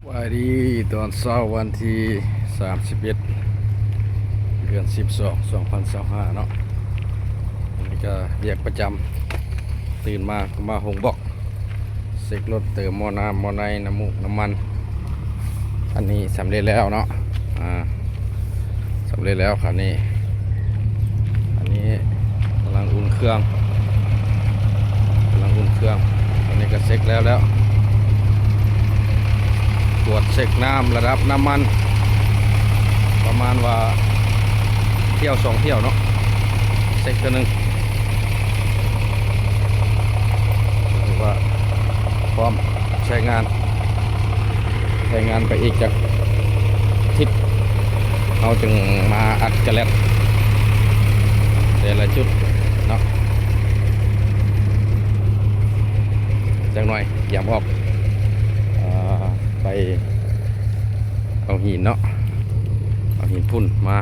วันดีตอนเช้าวันที่31เดือน12 2025เนาะอันนี้ก็เรียกประจำตื่นมาก็มาหงบอกเซ็กรถเติมหม้อน้ำหม้อในน้ำมูกน้ำมันอันนี้สำเร็จแล้วเนาะสำเร็จแล้วคันนี้อันนี้กำลังอุ่นเครื่องอันนี้ก็เซ็กแล้วตรวจเช็คน้ำระดับน้ำมันประมาณว่าเที่ยว2 เที่ยวเนาะเช็คตัวหนึ่งถือว่าพร้อมใช้งานไปอีกจากทิศเราจึงมาอัดกระแลดแต่ละจุดเนาะจังหน่อยอย่าบอกไปเอาหินเนาะเอาหินพุ่นมา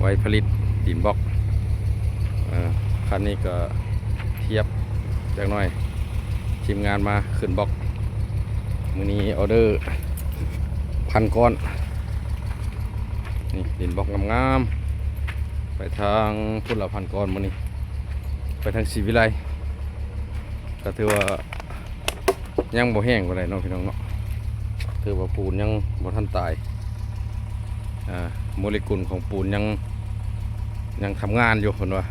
ไว้ผลิตดินบล็อกคันนี้ก็เทียบจังหน่อยทีมงานมาขึ้นบล็อกมื้อนี้ออเดอร์1,000 ก้อนนี่ดินบล็อกงามๆไปทางพุ่นละ1,000 ก้อนมื้อนี้ไปทางศรีวิไลก็ถือว่ายังบ่แห้งบ่ได้เนาะพี่น้องเนาะถือว่าปูนยังบ่ทันตายโมเลกุลของปูนยังทำงานอยู่คนว่า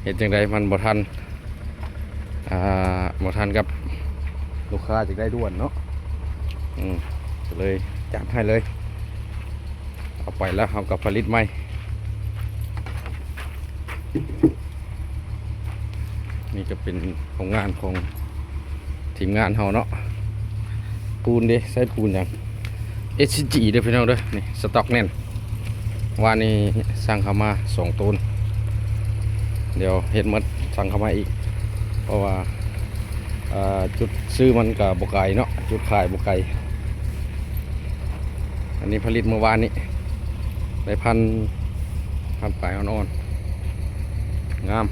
เห็นจังใดมันบ่ทันกับลูกค้าจะได้ด่วนเนาะก็เลยจัดให้เลยเอาไปแล้วเอากับผลิตใหม่นี่ก็เป็นผลงานของทีมงานเฮาเนาะปูนดิใส่ปูนอย่าง SCG เด้อพี่น้องเด้อนี่สต็อกแน่นว่านี่สั่งเข้ามา2 ตูนเดี๋ยวเฮ็ดหมดสั่งเข้ามาอีกเพราะว่าจุดซื้อมันกับบกไก่เนาะจุดขายบกไก่อันนี้ผลิตเมื่อวานนี้ได้พันปลายอ่อนๆงาม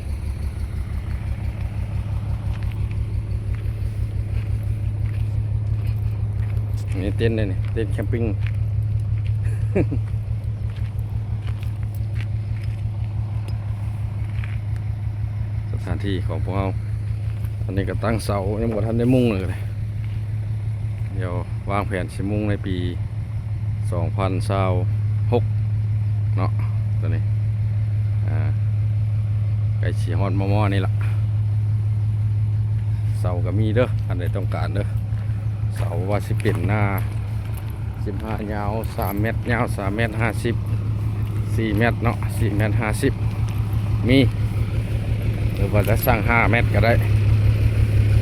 นี่เต้นเลยนี่เต้นแคมปิ้ง สถานที่ของพวกเราอันนี้ก็ตั้งเสายังบ่ทันได้มุ่งเลยเดี๋ยววางแผนสิมุ่งในปี2026เนาะตัวนี้ไก่ฉีฮอดมอนี่ล่ะเสาก็มีเด้ออันใดต้องการเด้อเสาว่าสิเป็นหน้า15ยาว3 เมตรยาว3 เมตร 50 4 เมตรเนาะ4 เมตร 50มีหรือว่าจะสร้าง5 เมตรก็ได้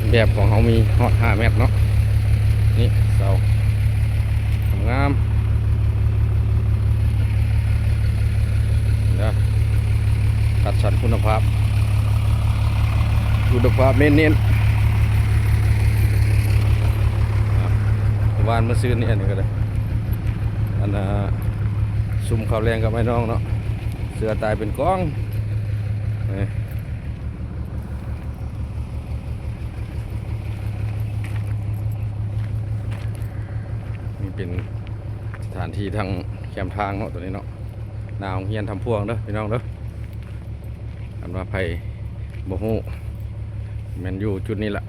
แบบของเขามีฮอด5 เมตรเนาะนี่เสาทำงามนะตัดสันคุณภาพเน้นวานมาซื้อนี่อันนี้ก็ได้อันซุ่มข้าวแรงกับไอ้น้องเนาะเสือตายเป็นก้องนี่เป็นสถานที่ทางแคมทางเนาะตัวนี้เนาะนาของเฮียนทำพวงเด้อพี่น้องเด้ออันว่าไผ่บ่ฮู้แม่นอยู่จุดนี้แหละ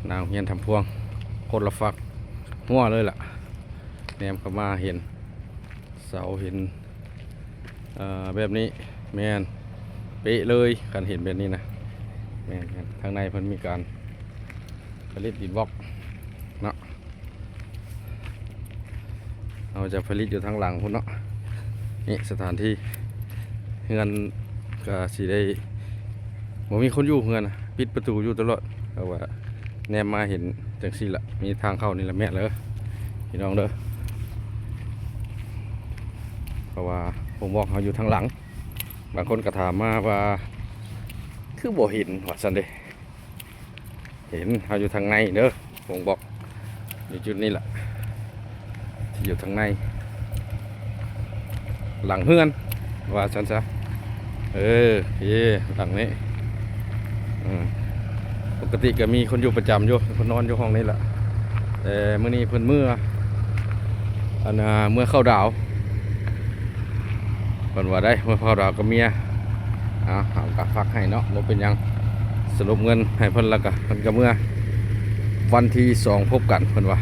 นาของเฮียนทำพวงคนละฝักหัวเลยล่ะแนมเข้ามาเห็นเสาเห็นแบบนี้แมนเป๊ะเลยการเห็นแบบนี้นะแมนทางในมันมีการผลิตดินบล็อกเนาะเราจะผลิตอยู่ทางหลังพุ่นเนาะนี่สถานที่เงินก็สีได้บ่มีคนอยู่เงินปิดประตูอยู่ตลอดเพราะว่าแนมมาเห็นจังซี่ละมีทางเข้านี่ละแม่เลยพี่น้องเด้อเพราะว่าผมบอกเขาอยู่ทางหลังบางคนก็ถามมาว่าคือบ่เห็นว่าซั่นเด้เห็นเขาอยู่ทางในเด้อผมบอกอยู่จุดนี้แหละที่อยู่ทางในหลังเฮือนว่าซั่นซะหลังนี้ปกติก็มีคนอยู่ประจำอยู่คนนอนอยู่ห้องนี้แหละ แต่มื้อนี้เพิ่นเมื่ออันเมื่อเข้าดาวเพิ่นว่าได้เมื่อเข้าดาวกับเมียเอากะฝากให้เนาะบ่เป็นหยังสรุปเงินให้เพิ่นแล้วก็เพิ่นก็เมื่อวันที่2พบกันเพิ่นว่า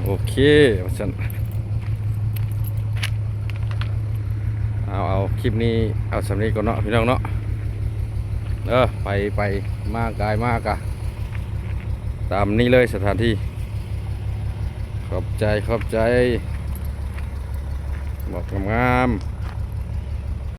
โอเคว่าซั่นเอาคลิปนี้เอาสำนี้ก่อนเนาะพี่น้องเนาะไปมากกายมากอะตามนี้เลยสถานที่ขอบใจบอกงามๆ